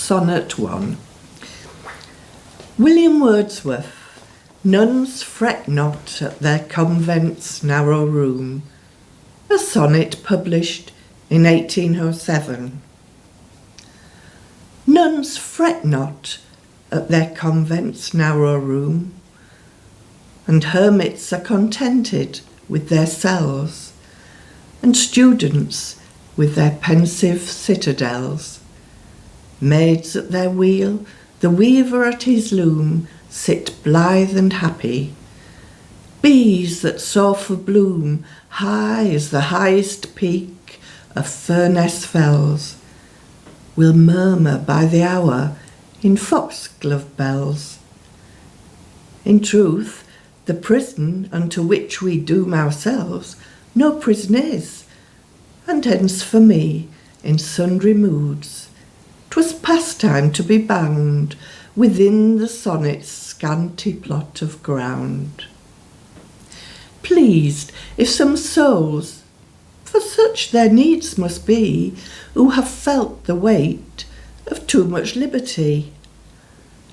Sonnet 1. William Wordsworth. Nuns fret not at their convent's narrow room. A sonnet published in 1807. Nuns fret not at their convent's narrow room, and hermits are contented with their cells, and students with their pensive citadels. Maids at their wheel, the weaver at his loom, sit blithe and happy. Bees that soar for bloom high as the highest peak of Furness fells will murmur by the hour in foxglove bells. In truth, the prison unto which we doom ourselves no prison is, and hence for me, in sundry moods, 'twas pastime to be bound within the sonnet's scanty plot of ground. Pleased if some souls, for such their needs must be, who have felt the weight of too much liberty,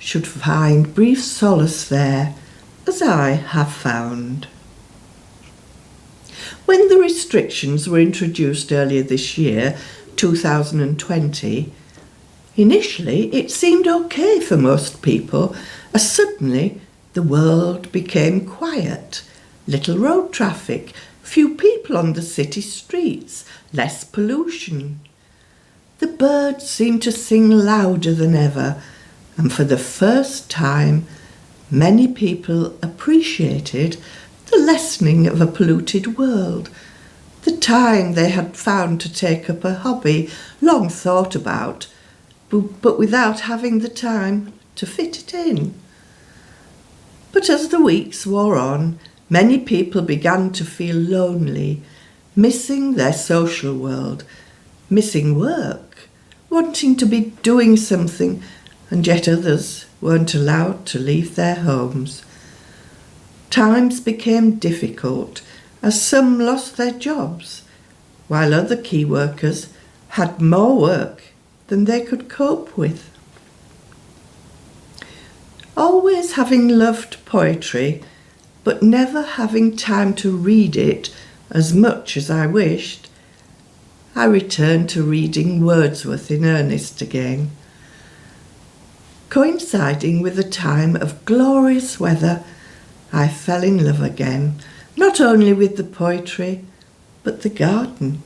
should find brief solace there, as I have found. When the restrictions were introduced earlier this year, 2020, initially it seemed okay for most people, as suddenly the world became quiet. Little road traffic, few people on the city streets, less pollution. The birds seemed to sing louder than ever, and for the first time, many people appreciated the lessening of a polluted world, the time they had found to take up a hobby long thought about, but without having the time to fit it in. But as the weeks wore on, many people began to feel lonely, missing their social world, missing work, wanting to be doing something, and yet others weren't allowed to leave their homes. Times became difficult as some lost their jobs, while other key workers had more work than they could cope with. Always having loved poetry, but never having time to read it as much as I wished, I returned to reading Wordsworth in earnest again. Coinciding with a time of glorious weather, I fell in love again, not only with the poetry, but the garden.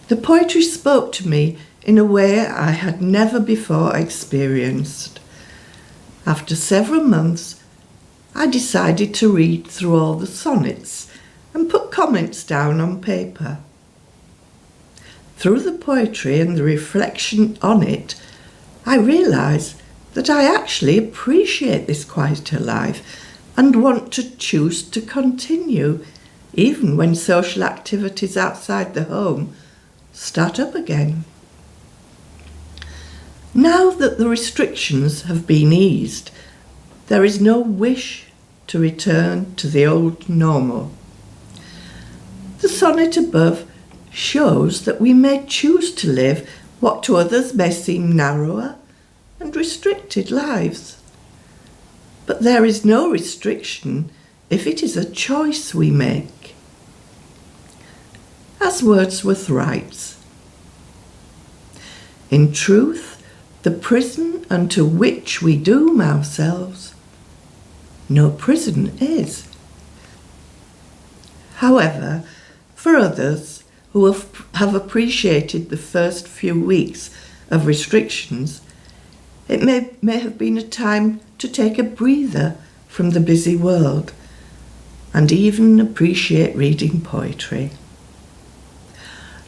The poetry spoke to me in a way I had never before experienced. After several months, I decided to read through all the sonnets and put comments down on paper. Through the poetry and the reflection on it, I realised that I actually appreciate this quieter life and want to choose to continue, even when social activities outside the home start up again. Now that the restrictions have been eased, there is no wish to return to the old normal. The sonnet above shows that we may choose to live what to others may seem narrower and restricted lives. But there is no restriction if it is a choice we make. As Wordsworth writes, "In truth, the prison unto which we doom ourselves, no prison is." However, for others who have appreciated the first few weeks of restrictions, it may have been a time to take a breather from the busy world and even appreciate reading poetry.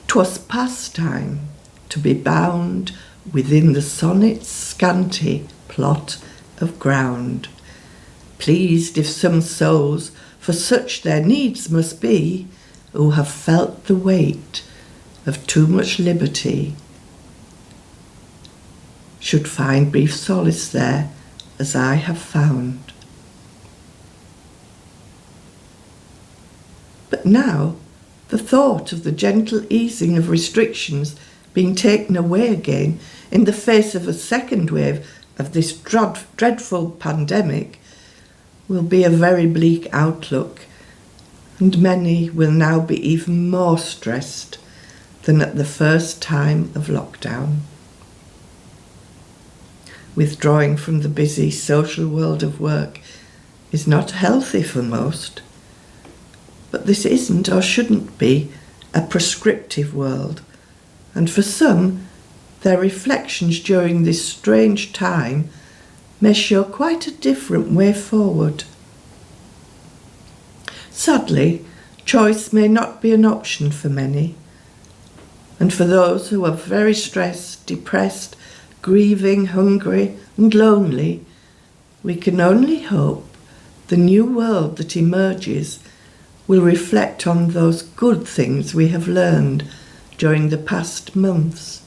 'Twas pastime to be bound within the sonnet's scanty plot of ground. Pleased if some souls, for such their needs must be, who have felt the weight of too much liberty, should find brief solace there, as I have found. But now the thought of the gentle easing of restrictions being taken away again in the face of a second wave of this dreadful pandemic will be a very bleak outlook, and many will now be even more stressed than at the first time of lockdown. Withdrawing from the busy social world of work is not healthy for most, but this isn't or shouldn't be a prescriptive world, and for some, their reflections during this strange time may show quite a different way forward. Sadly, choice may not be an option for many, and for those who are very stressed, depressed, grieving, hungry and lonely, we can only hope the new world that emerges will reflect on those good things we have learned during the past months.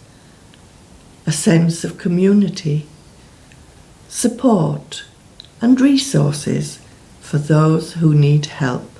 A sense of community, support and resources for those who need help.